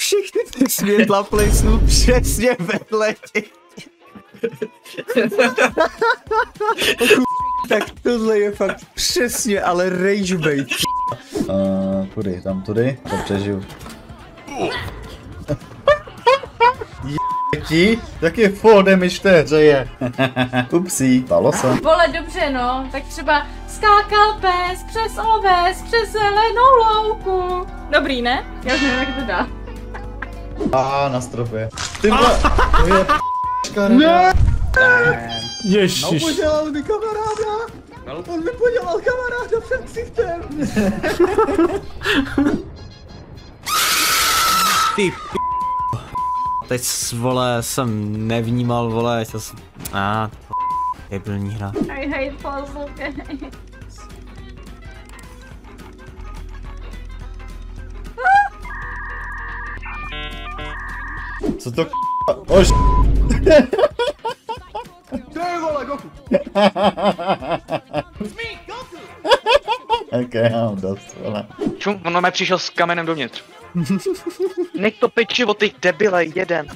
všechny ty světla plesnu přesně vedle těch. Tak tohle je fakt přesně, ale rage bait. Kudy, tam tudy, to přežiju. Ti? Jaký full damage té hře je? Upsí, stalo se. Vole, dobře no, tak třeba skákal pes přes oves, přes zelenou louku. Dobrý, ne? Já už nevím, jak to dá. Na stropě. Ty vole, to je Ne! Ježiš. No podělal mi kamaráda! On mi podělal kamaráda před ksichtem! Ty teď vole jsem nevnímal vole, to jsem... debilní hra. I hate puzzle games. Co to Ož... Ty vole, Goku! Ok, já mám dost, vole. Čum, ono mě přišel s kamenem dovnitř. Nech to pečivo, ty debile, jeden.